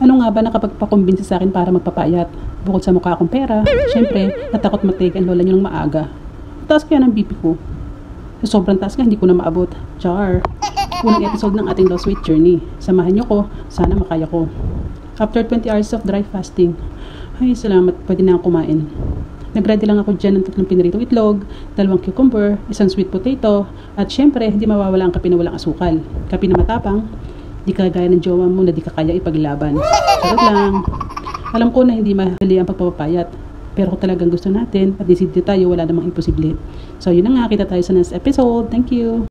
Ano nga ba nakapagpakumbinsi sa akin para magpapayat? Bukod sa mukha akong pera, syempre, natakot mag-take ang lola niyo ng maaga. Taas kaya ng BP ko. Sa sobrang taas nga, hindi ko na maabot. Char! Unang episode ng ating lost weight journey. Samahan niyo ko, sana makaya ko. After 20 hours of dry fasting, ay salamat, pwede na akong kumain. Nag-ready lang ako dyan ng 3 piniritong itlog, 2 cucumber, 1 sweet potato, at syempre, hindi mawawala ang kape na walang asukal. Kape na matapang, di kagaya ng jowa mo na di ka kaya ipaglaban. Charot lang. Alam ko na hindi madali ang pagpapapayat, pero kung talagang gusto natin at decidido tayo, wala namang imposible. So yun na nga, kita tayo sa next episode. Thank you!